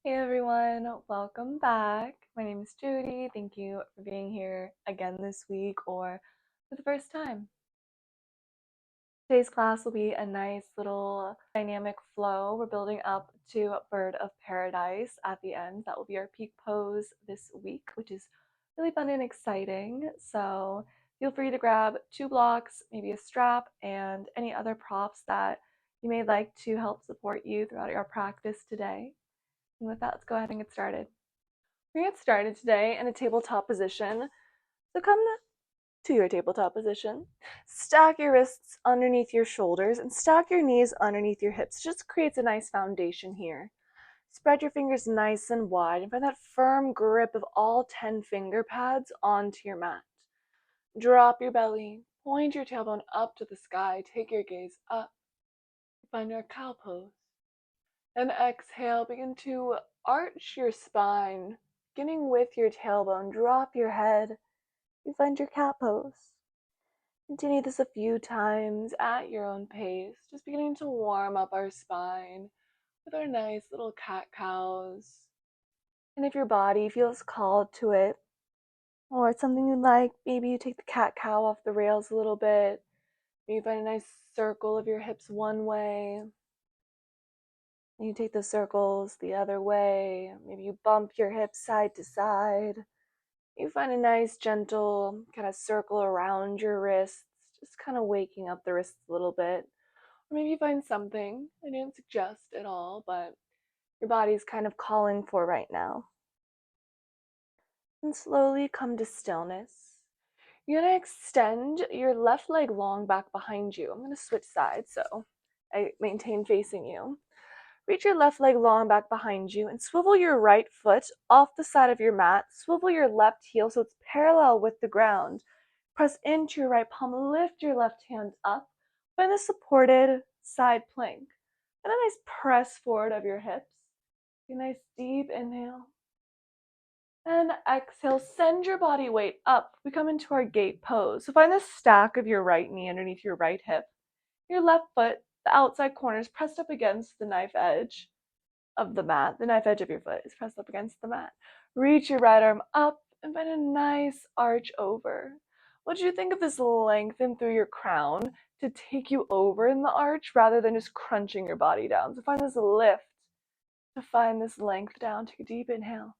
Hey everyone, welcome back. My name is Jodie. Thank you for being here again this week or for the first time. Today's class will be a nice little dynamic flow. We're building up to Bird of Paradise at the end. That will be our peak pose this week, which is really fun and exciting. So feel free to grab 2 blocks, maybe a strap, and any other props that you may like to help support you throughout your practice today. And with that, let's go ahead and get started. We're going to get started today in a tabletop position. So come to your tabletop position. Stack your wrists underneath your shoulders and stack your knees underneath your hips. Just creates a nice foundation here. Spread your fingers nice and wide and find that firm grip of all 10 finger pads onto your mat. Drop your belly. Point your tailbone up to the sky. Take your gaze up. Find your cow pose. And exhale, begin to arch your spine. Beginning with your tailbone, drop your head. You find your cat pose. Continue this a few times at your own pace, just beginning to warm up our spine with our nice little cat cows. And if your body feels called to it, or it's something you like, maybe you take the cat cow off the rails a little bit. Maybe you find a nice circle of your hips one way. And you take the circles the other way. Maybe you bump your hips side to side. You find a nice gentle kind of circle around your wrists, just kind of waking up the wrists a little bit. Or maybe you find something I didn't suggest at all, but your body's kind of calling for right now. And slowly come to stillness. You're going to extend your left leg long back behind you. I'm going to switch sides so I maintain facing you. Reach your left leg long back behind you and swivel your right foot off the side of your mat. Swivel your left heel so it's parallel with the ground. Press into your right palm. Lift your left hand up. Find the supported side plank. And a nice press forward of your hips. A nice deep inhale. And exhale. Send your body weight up. We come into our gate pose. So find the stack of your right knee underneath your right hip. Your left foot, the outside corner, is pressed up against the knife edge of the mat. The knife edge of your foot is pressed up against the mat. Reach your right arm up and find a nice arch over. What do you think of this lengthen through your crown to take you over in the arch rather than just crunching your body down? So find this lift to find this length down. Take a deep inhale.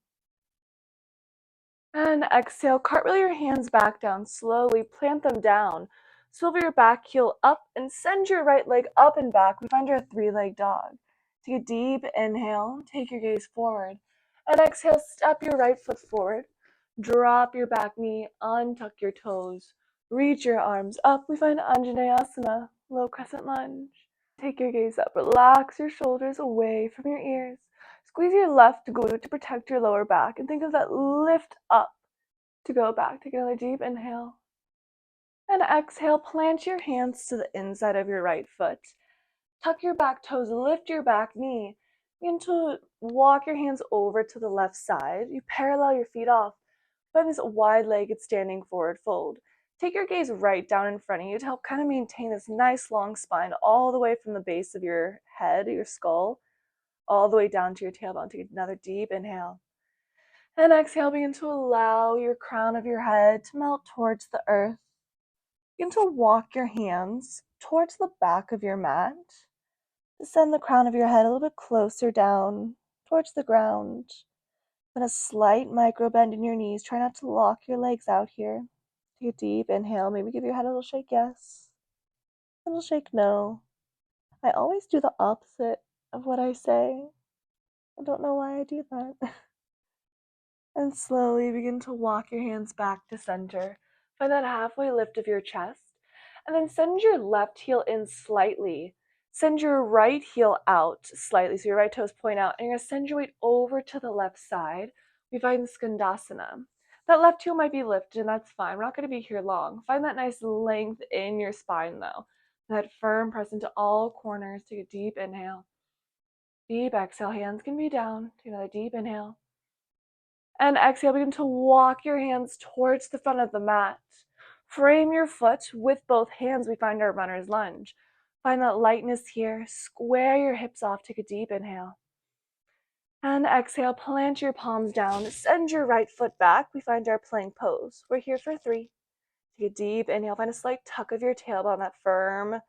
And exhale, cartwheel your hands back down slowly, plant them down. Swivel your back heel up and send your right leg up and back. We find your 3-leg dog. Take a deep inhale, take your gaze forward. And exhale, step your right foot forward. Drop your back knee, untuck your toes. Reach your arms up. We find Anjaneyasana, low crescent lunge. Take your gaze up. Relax your shoulders away from your ears. Squeeze your left glute to protect your lower back and think of that lift up to go back. Take another deep inhale. And exhale, plant your hands to the inside of your right foot. Tuck your back toes, lift your back knee. Begin to walk your hands over to the left side. You parallel your feet off. Find this wide-legged standing forward fold. Take your gaze right down in front of you to help kind of maintain this nice long spine all the way from the base of your head, your skull, all the way down to your tailbone. Take another deep inhale. And exhale, begin to allow your crown of your head to melt towards the earth. Begin to walk your hands towards the back of your mat. To send the crown of your head a little bit closer down towards the ground. And a slight micro bend in your knees. Try not to lock your legs out here. Take a deep inhale. Maybe give your head a little shake yes. A little shake no. I always do the opposite of what I say. I don't know why I do that. And slowly begin to walk your hands back to center. Find that halfway lift of your chest. And then send your left heel in slightly. Send your right heel out slightly, so your right toes point out. And you're going to send your weight over to the left side. We find Skandasana. That left heel might be lifted, and that's fine. We're not going to be here long. Find that nice length in your spine, though. That firm press into all corners. Take a deep inhale. Deep exhale. Hands can be down. Take another deep inhale. And exhale, begin to walk your hands towards the front of the mat. Frame your foot with both hands. We find our runner's lunge. Find that lightness here. Square your hips off. Take a deep inhale. And exhale, plant your palms down, send your right foot back. We find our plank pose. We're here for 3. Take a deep inhale, find a slight tuck of your tailbone, that firm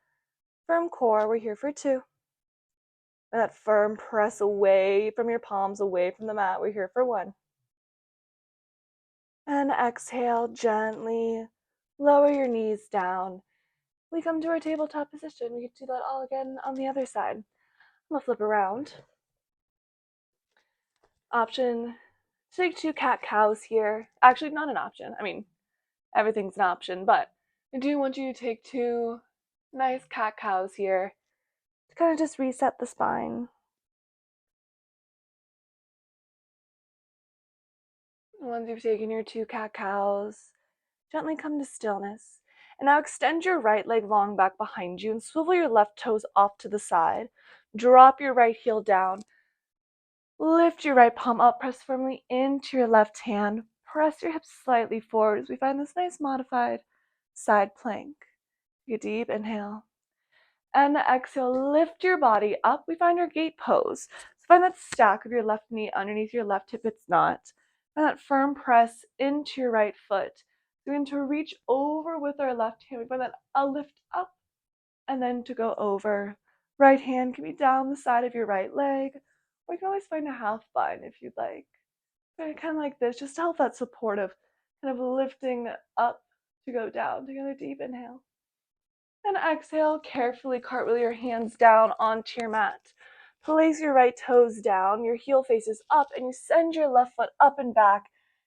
core. We're here for 2. And that firm press away from your palms, away from the mat. We're here for 1. And exhale, gently lower your knees down. We come to our tabletop position. We can do that all again on the other side. I'm gonna flip around. Option to take 2 cat-cows here. Actually, not an option. I mean, everything's an option, but I do want you to take 2 nice cat-cows here to kind of just reset the spine. Once you've taken your 2 cat-cows, gently come to stillness. And now extend your right leg long back behind you and swivel your left toes off to the side. Drop your right heel down. Lift your right palm up, press firmly into your left hand. Press your hips slightly forward as we find this nice modified side plank. Take a deep inhale. And exhale, lift your body up. We find our gate pose. So find that stack of your left knee underneath your left hip. It's not. Find that firm press into your right foot. We're going to reach over with our left hand. We find that a lift up and then to go over. Right hand can be down the side of your right leg, or you can always find a half bind if you'd like. Kind of like this, just to help that supportive, kind of lifting up to go down. Take another deep inhale. And exhale, carefully cartwheel your hands down onto your mat. Place your right toes down, your heel faces up, and you send your left foot up and back.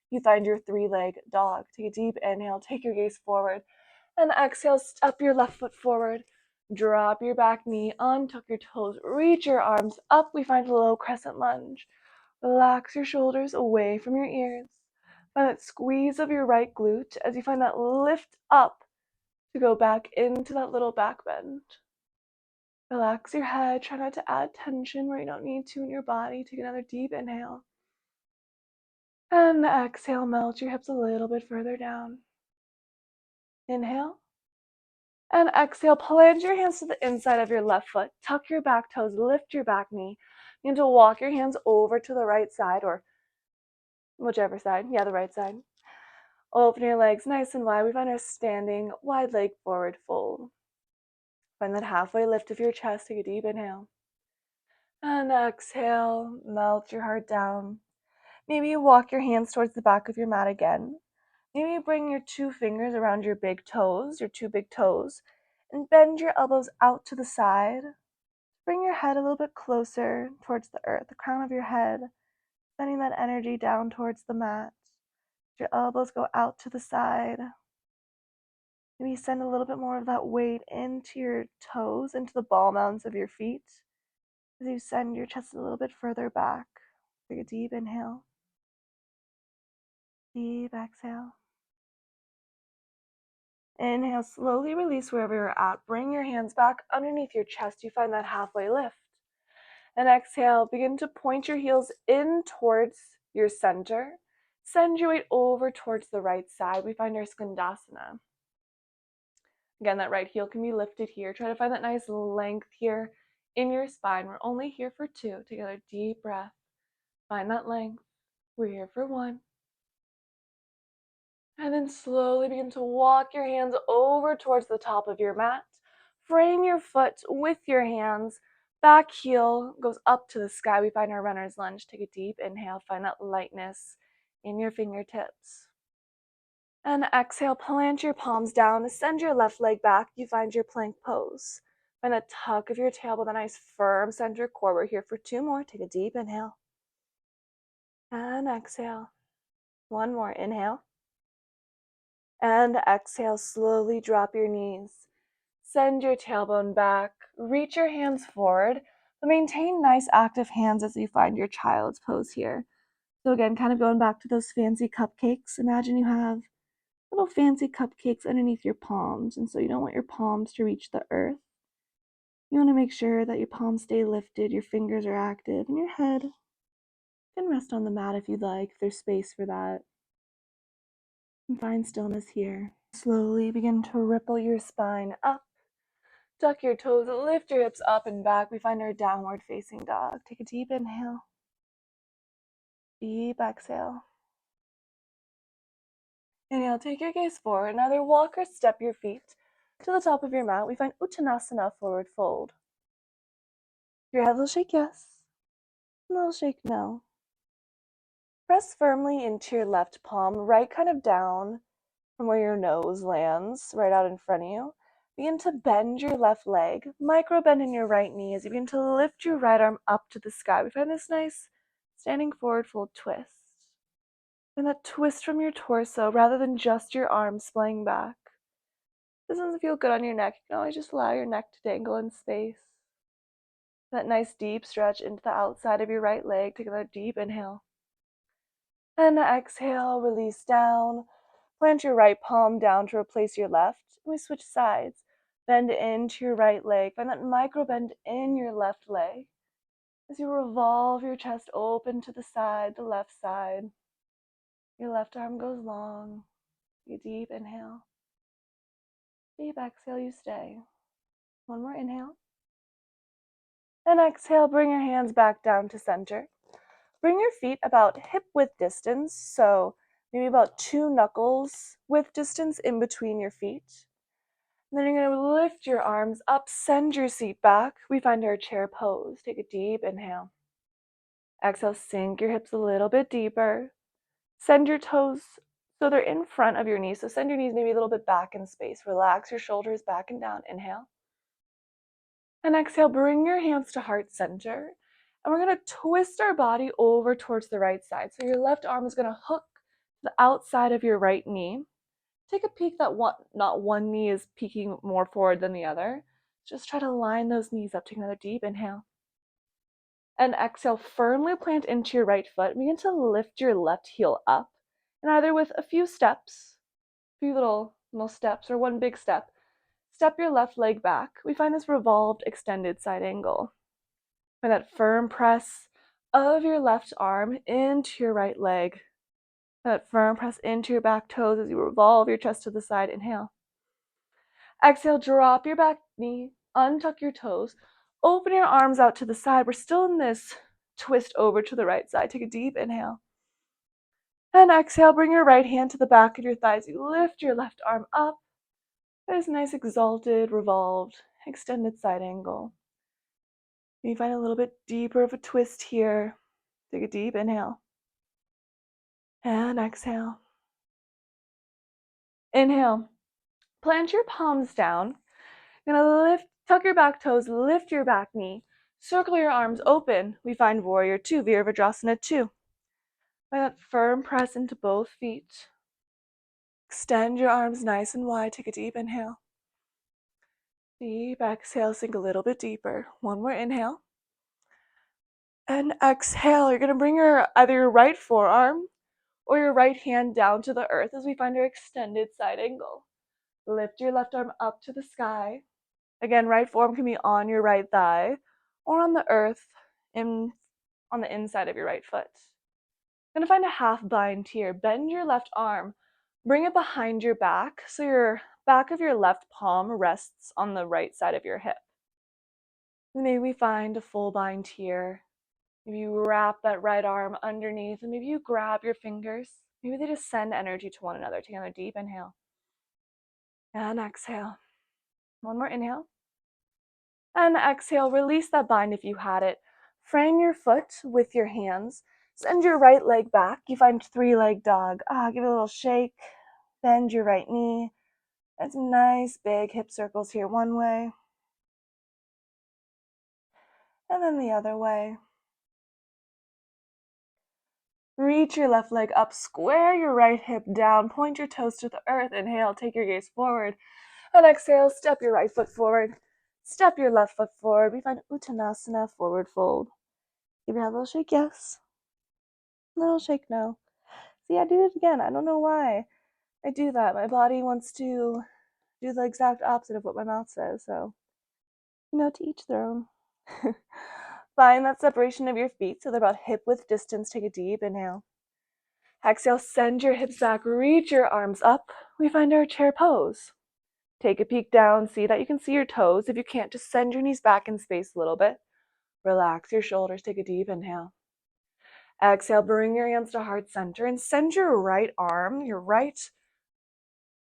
You find your 3-leg dog. Take a deep inhale, take your gaze forward. And exhale, step your left foot forward. Drop your back knee, untuck your toes, reach your arms up. We find a low crescent lunge. Relax your shoulders away from your ears. Find that squeeze of your right glute as you find that lift up to go back into that little back bend. Relax your head. Try not to add tension where you don't need to in your body. Take another deep inhale. And exhale, melt your hips a little bit further down. Inhale. And exhale, plant your hands to the inside of your left foot. Tuck your back toes, lift your back knee. You need to walk your hands over to the right side, or whichever side. Yeah, the right side. Open your legs nice and wide. We find our standing wide leg forward fold. Find that halfway lift of your chest. Take a deep inhale. And exhale, melt your heart down. Maybe you walk your hands towards the back of your mat again. Maybe you bring your 2 fingers around your big toes, your 2 big toes, and bend your elbows out to the side. Bring your head a little bit closer towards the earth, the crown of your head, sending that energy down towards the mat. Your elbows go out to the side. Maybe send a little bit more of that weight into your toes, into the ball mounds of your feet, as you send your chest a little bit further back. Take a deep inhale. Deep exhale. Inhale, slowly release wherever you're at. Bring your hands back underneath your chest. You find that halfway lift. And exhale, begin to point your heels in towards your center. Send your weight over towards the right side. We find our skandasana. Again, that right heel can be lifted here. Try to find that nice length here in your spine. We're only here for 2. Take another deep breath. Find that length. We're here for 1. And then slowly begin to walk your hands over towards the top of your mat. Frame your foot with your hands. Back heel goes up to the sky. We find our runner's lunge. Take a deep inhale. Find that lightness in your fingertips. And exhale, plant your palms down. Send your left leg back. You find your plank pose. Find a tuck of your tail with a nice firm center core. We're here for 2 more. Take a deep inhale. And exhale. 1 more. Inhale. And exhale, slowly drop your knees. Send your tailbone back. Reach your hands forward. But maintain nice active hands as you find your child's pose here. So again, kind of going back to those fancy cupcakes. Imagine you have little fancy cupcakes underneath your palms. And so you don't want your palms to reach the earth. You want to make sure that your palms stay lifted, your fingers are active, and your head can rest on the mat if you'd like, if there's space for that. And find stillness here. Slowly begin to ripple your spine up. Tuck your toes, lift your hips up and back. We find our downward facing dog. Take a deep inhale. Deep exhale. Inhale, take your gaze forward. Now either walk or step your feet to the top of your mat. We find Uttanasana, forward fold. Your head will shake yes, and it'll shake no. Press firmly into your left palm, right kind of down from where your nose lands, right out in front of you. Begin to bend your left leg, micro bend in your right knee as you begin to lift your right arm up to the sky. We find this nice standing forward fold twist. And that twist from your torso rather than just your arms splaying back. If this doesn't feel good on your neck, you can always just allow your neck to dangle in space. That nice deep stretch into the outside of your right leg. Take another deep inhale. And exhale, release down. Plant your right palm down to replace your left. And we switch sides. Bend into your right leg. Find that micro bend in your left leg. As you revolve your chest open to the side, the left side. Your left arm goes long. You deep inhale. Deep exhale, you stay. One more inhale. And exhale, bring your hands back down to center. Bring your feet about hip width distance, so maybe about 2 knuckles width distance in between your feet. And then you're going to lift your arms up, send your seat back. We find our chair pose. Take a deep inhale. Exhale, sink your hips a little bit deeper. Send your toes so they're in front of your knees. So send your knees maybe a little bit back in space. Relax your shoulders back and down. Inhale. And exhale, bring your hands to heart center. And we're going to twist our body over towards the right side. So your left arm is going to hook the outside of your right knee. Take a peek that not one knee is peeking more forward than the other. Just try to line those knees up. Take another deep inhale. And exhale, firmly plant into your right foot. Begin to lift your left heel up. And either with a few steps, a few little steps, or one big step, step your left leg back. We find this revolved extended side angle. Find that firm press of your left arm into your right leg. That firm press into your back toes as you revolve your chest to the side. Inhale. Exhale, drop your back knee, untuck your toes, open your arms out to the side. We're still in this twist over to the right side. Take a deep inhale. And exhale, bring your right hand to the back of your thighs. You lift your left arm up. There's a nice exalted, revolved, extended side angle. You find a little bit deeper of a twist here. Take a deep inhale. And exhale. Inhale. Plant your palms down. You're going to tuck your back toes, lift your back knee. Circle your arms open. We find Warrior 2, Virabhadrasana 2. Find that firm press into both feet. Extend your arms nice and wide. Take a deep inhale. Deep exhale, sink a little bit deeper. One more inhale. And exhale. You're going to bring either your right forearm or your right hand down to the earth as we find our extended side angle. Lift your left arm up to the sky. Again, right forearm can be on your right thigh or on the earth on the inside of your right foot. You're going to find a half bind here. Bend your left arm. Bring it behind your back so your back of your left palm rests on the right side of your hip. And maybe we find a full bind here. Maybe you wrap that right arm underneath and maybe you grab your fingers. Maybe they just send energy to one another. Take another deep inhale. And exhale. One more inhale. And exhale, release that bind if you had it. Frame your foot with your hands. Send your right leg back. You find 3-leg dog. Give it a little shake. Bend your right knee. And some nice big hip circles here one way. And then the other way. Reach your left leg up. Square your right hip down. Point your toes to the earth. Inhale, take your gaze forward. And exhale, step your right foot forward. Step your left foot forward. We find Uttanasana, forward fold. Give your head a little shake, yes. A little shake, no. See, I did it again. I don't know why I do that. My body wants to do the exact opposite of what my mouth says. So, to each their own. Find that separation of your feet so they're about hip width distance. Take a deep inhale. Exhale, send your hips back. Reach your arms up. We find our chair pose. Take a peek down. See that you can see your toes. If you can't, just send your knees back in space a little bit. Relax your shoulders. Take a deep inhale. Exhale, bring your hands to heart center and send your right arm, your right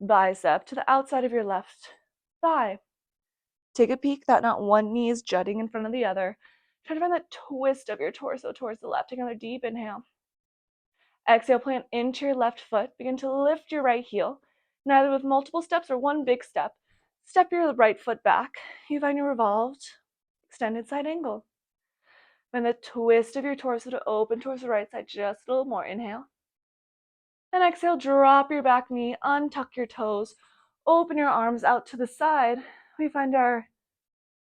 bicep to the outside of your left thigh. Take a peek that not one knee is jutting in front of the other. Try to find that twist of your torso towards the left. Take another deep inhale. Exhale, plant into your left foot. Begin to lift your right heel, either with multiple steps or one big step. Step your right foot back. You find your revolved, extended side angle. Find the twist of your torso to open towards the right side just a little more. Inhale. And exhale, drop your back knee, untuck your toes, open your arms out to the side. We find our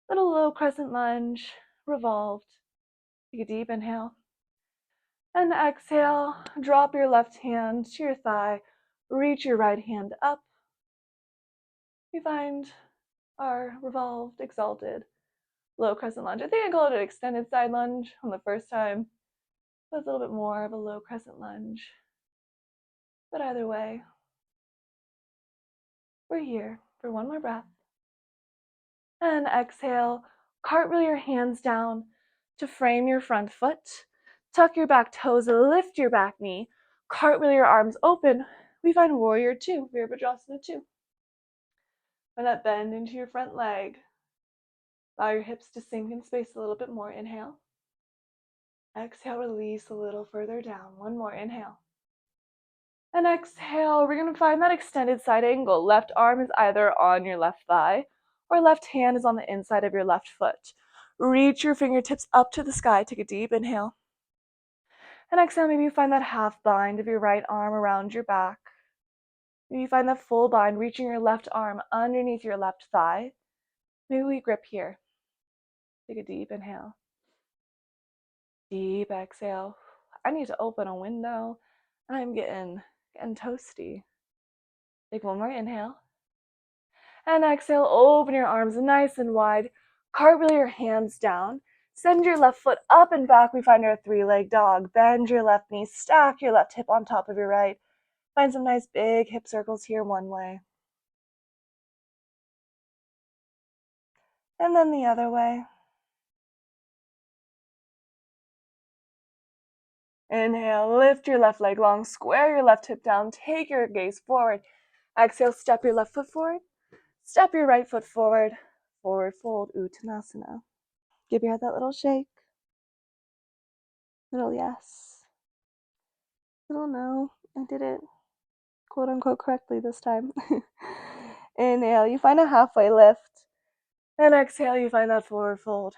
little low crescent lunge, revolved. Take a deep inhale. And exhale, drop your left hand to your thigh, reach your right hand up. We find our revolved, exalted, low crescent lunge. I think I called it an extended side lunge on the first time. But it's a little bit more of a low crescent lunge. But either way, we're here for one more breath. And exhale, cartwheel your hands down to frame your front foot. Tuck your back toes, lift your back knee, cartwheel your arms open. We find warrior two, Virabhadrasana 2. Find that bend into your front leg. Allow your hips to sink in space a little bit more. Inhale. Exhale, release a little further down. One more, inhale. And exhale, we're going to find that extended side angle. Left arm is either on your left thigh or left hand is on the inside of your left foot. Reach your fingertips up to the sky. Take a deep inhale. And exhale, maybe you find that half bind of your right arm around your back. Maybe you find that full bind, reaching your left arm underneath your left thigh. Maybe we grip here. Take a deep inhale. Deep exhale. I need to open a window. I'm getting toasty. Take one more inhale. And exhale, open your arms nice and wide. Cartwheel your hands down. Send your left foot up and back. We find our three-leg dog. Bend your left knee. Stack your left hip on top of your right. Find some nice big hip circles here one way. And then the other way. Inhale, lift your left leg long. Square your left hip down. Take your gaze forward. Exhale, step your left foot forward. Step your right foot forward. Forward fold, Uttanasana. Give your head that little shake. Little yes. Little no. I did it, quote unquote, correctly this time. Inhale, you find a halfway lift. And exhale, you find that forward fold.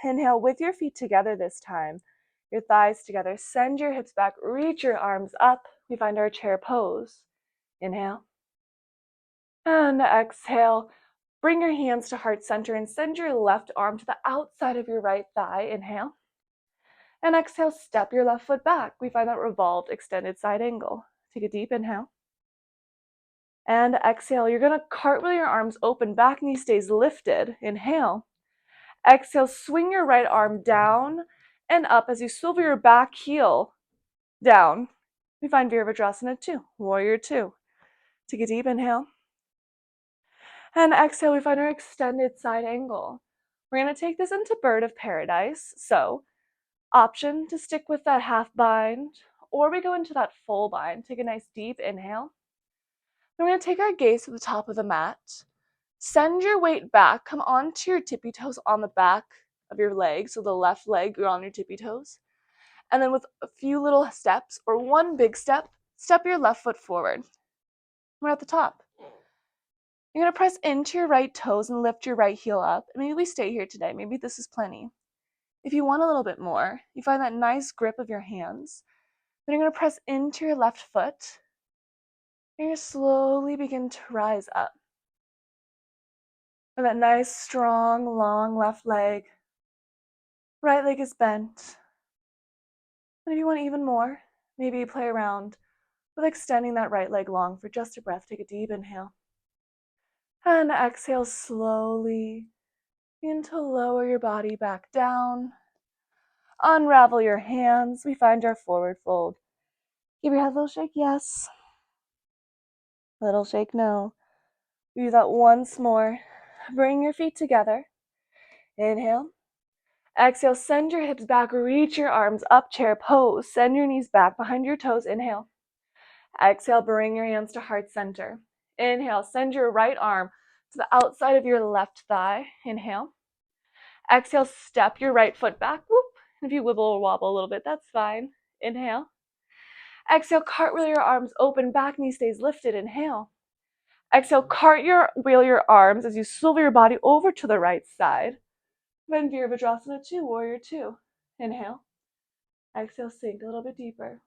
Inhale with your feet together this time. Your thighs together. Send your hips back. Reach your arms up. We find our chair pose. Inhale. And exhale. Bring your hands to heart center and send your left arm to the outside of your right thigh. Inhale. And exhale, step your left foot back. We find that revolved, extended side angle. Take a deep inhale. And exhale, you're going to cartwheel your arms open, back knee stays lifted. Inhale. Exhale, swing your right arm down and up as you swivel your back heel down. We find Virabhadrasana 2, Warrior 2. Take a deep inhale. And exhale, we find our extended side angle. We're going to take this into Bird of Paradise. So, option to stick with that half bind, or we go into that full bind. Take a nice deep inhale. Then we're going to take our gaze to the top of the mat. Send your weight back. Come onto your tippy toes on the back of your leg. So the left leg, you're on your tippy toes. And then with a few little steps, or one big step, step your left foot forward. We're at the top. You're going to press into your right toes and lift your right heel up. And maybe we stay here today. Maybe this is plenty. If you want a little bit more, you find that nice grip of your hands. Then you're going to press into your left foot. And you're going to slowly begin to rise up. With that nice, strong, long left leg. Right leg is bent. And if you want even more, maybe play around with extending that right leg long for just a breath. Take a deep inhale. And exhale slowly. Begin to lower your body back down. Unravel your hands. We find our forward fold. Give your head a little shake, yes. Little shake, no. Do that once more. Bring your feet together. Inhale. Exhale, send your hips back, reach your arms up, chair pose. Send your knees back behind your toes. Inhale. Exhale, bring your hands to heart center. Inhale, send your right arm to the outside of your left thigh. Inhale. Exhale, step your right foot back. Whoop. If you wibble or wobble a little bit, that's fine. Inhale. Exhale, cartwheel your arms open, back knee stays lifted. Inhale. Exhale, cartwheel your arms as you swivel your body over to the right side. Then Virabhadrasana 2, Warrior 2. Inhale. Exhale, sink a little bit deeper.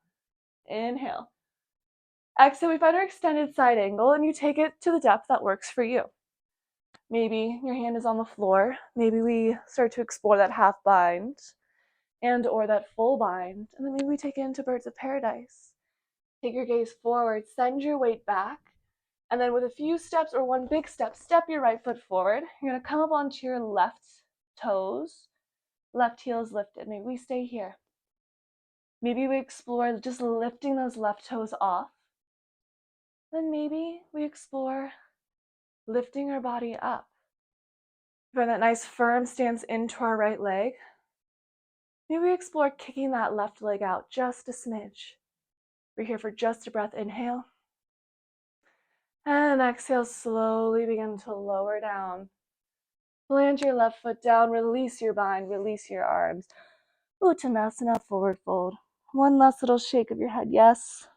Inhale. Exhale, we find our extended side angle and you take it to the depth that works for you. Maybe your hand is on the floor. Maybe we start to explore that half bind and or that full bind. And then maybe we take it into Birds of Paradise. Take your gaze forward, send your weight back. And then with a few steps or one big step, step your right foot forward. You're going to come up onto your left toes. Left heel is lifted. Maybe we stay here. Maybe we explore just lifting those left toes off. Then maybe we explore lifting our body up. Find that nice firm stance into our right leg. Maybe we explore kicking that left leg out just a smidge. We're here for just a breath. Inhale. And exhale, slowly begin to lower down. Plant your left foot down, release your bind, release your arms. Uttanasana, forward fold. One last little shake of your head, yes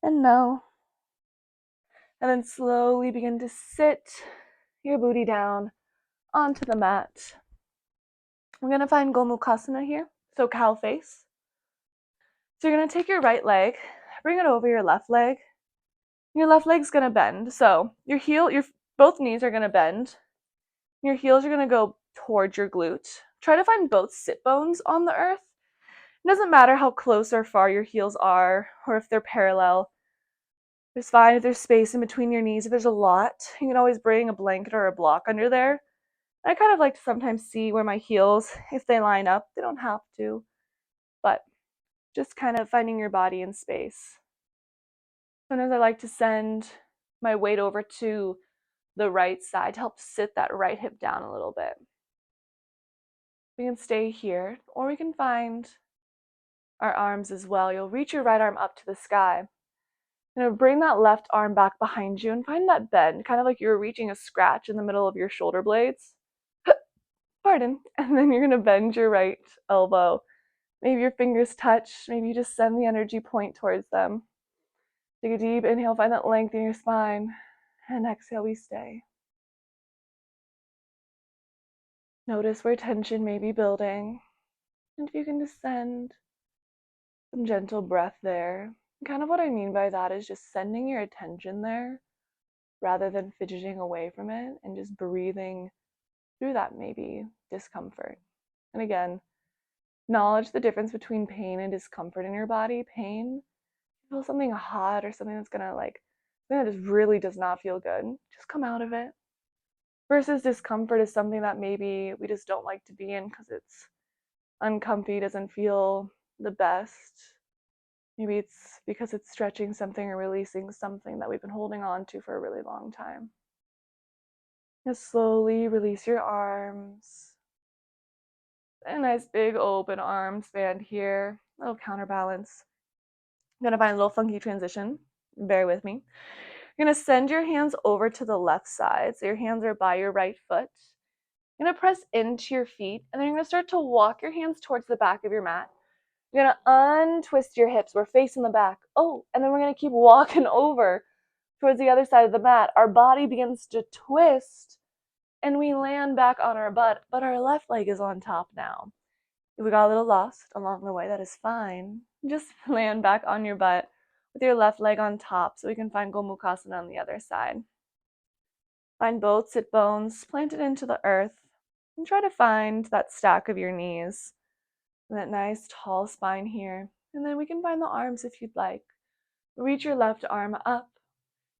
and no. And then slowly begin to sit your booty down onto the mat. We're going to find Gomukhasana here, so cow face. So you're going to take your right leg, bring it over your left leg. Your left leg's going to bend. So your both knees are going to bend. Your heels are going to go towards your glute. Try to find both sit bones on the earth. It doesn't matter how close or far your heels are or if they're parallel. It's fine if there's space in between your knees. If there's a lot, you can always bring a blanket or a block under there. I kind of like to sometimes see where my heels, if they line up, they don't have to, but just kind of finding your body in space. Sometimes I like to send my weight over to the right side to help sit that right hip down a little bit. We can stay here, or we can find our arms as well. You'll reach your right arm up to the sky. Bring that left arm back behind you and find that bend, kind of like you're reaching a scratch in the middle of your shoulder blades. Pardon. And then you're going to bend your right elbow. Maybe your fingers touch. Maybe you just send the energy point towards them. Take a deep inhale, find that length in your spine. And exhale, we stay. Notice where tension may be building. And if you can just send some gentle breath there. Kind of what I mean by that is just sending your attention there rather than fidgeting away from it and just breathing through that maybe discomfort. And again, acknowledge the difference between pain and discomfort in your body. Pain, you feel something hot or something that's something that just really does not feel good. Just come out of it. Versus discomfort is something that maybe we just don't like to be in because it's uncomfy, doesn't feel the best. Maybe it's because it's stretching something or releasing something that we've been holding on to for a really long time. Just slowly release your arms. A nice big open arm span here. A little counterbalance. I'm going to find a little funky transition. Bear with me. You're going to send your hands over to the left side. So your hands are by your right foot. You're going to press into your feet. And then you're going to start to walk your hands towards the back of your mat. You're going to untwist your hips. We're facing the back. Oh, and then we're going to keep walking over towards the other side of the mat. Our body begins to twist and we land back on our butt, but our left leg is on top now. If we got a little lost along the way, that is fine. Just land back on your butt with your left leg on top so we can find Gomukhasana on the other side. Find both sit bones planted into the earth and try to find that stack of your knees. That nice tall spine here. And then we can find the arms if you'd like. Reach your left arm up.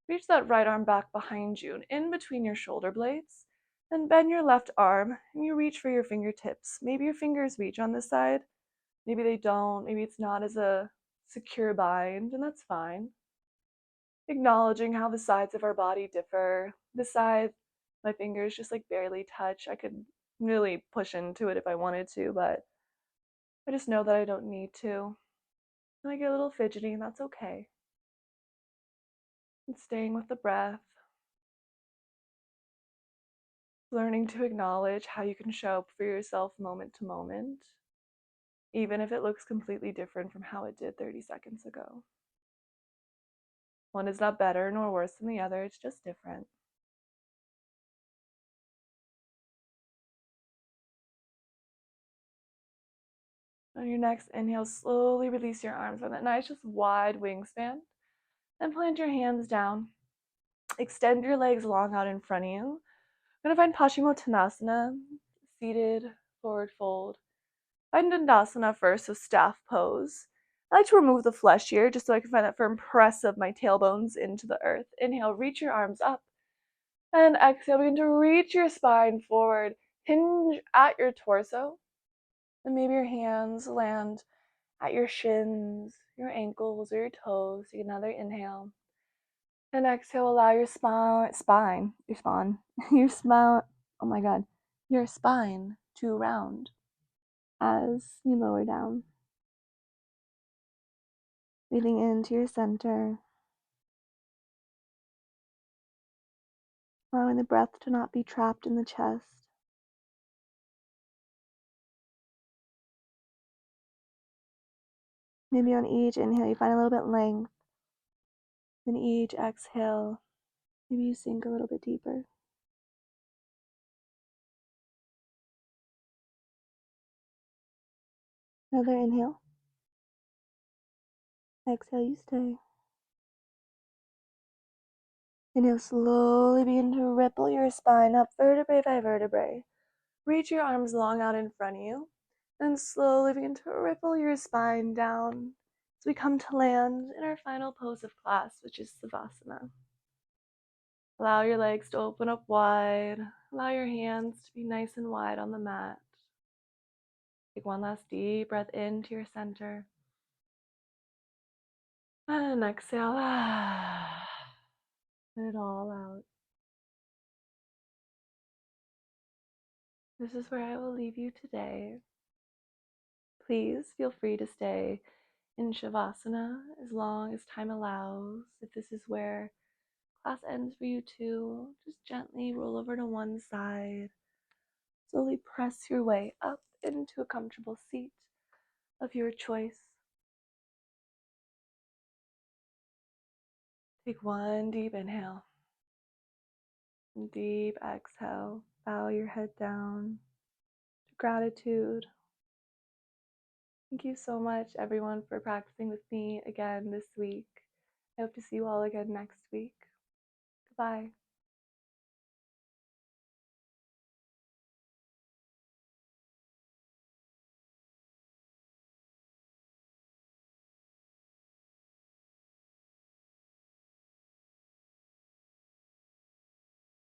Reach that right arm back behind you and in between your shoulder blades. Then bend your left arm and you reach for your fingertips. Maybe your fingers reach on this side. Maybe they don't. Maybe it's not as a secure bind, and that's fine. Acknowledging how the sides of our body differ. This side, my fingers just barely touch. I could really push into it if I wanted to, but I just know that I don't need to. And I get a little fidgety, and that's okay. And staying with the breath, learning to acknowledge how you can show up for yourself moment to moment, even if it looks completely different from how it did 30 seconds ago. One is not better nor worse than the other, it's just different. On your next inhale, slowly release your arms on that nice, just wide wingspan. Then plant your hands down. Extend your legs long out in front of you. You're going to find Paschimottanasana, seated, forward fold. Find Dandasana first, so staff pose. I like to remove the flesh here just so I can find that firm press of my tailbones into the earth. Inhale, reach your arms up. And exhale, begin to reach your spine forward. Hinge at your torso. And maybe your hands land at your shins, your ankles, or your toes. Take another inhale. And exhale, allow your your spine to round as you lower down. Breathing into your center, allowing the breath to not be trapped in the chest. Maybe on each inhale, you find a little bit length. Then each exhale, maybe you sink a little bit deeper. Another inhale. Exhale, you stay. Inhale, slowly begin to ripple your spine up vertebrae by vertebrae. Reach your arms long out in front of you. Then slowly begin to ripple your spine down as we come to land in our final pose of class, which is Savasana. Allow your legs to open up wide. Allow your hands to be nice and wide on the mat. Take one last deep breath into your center. And exhale. Let it all out. This is where I will leave you today. Please feel free to stay in Shavasana as long as time allows. If this is where class ends for you too, just gently roll over to one side. Slowly press your way up into a comfortable seat of your choice. Take one deep inhale. And deep exhale. Bow your head down. Gratitude. Thank you so much, everyone, for practicing with me again this week. I hope to see you all again next week. Goodbye.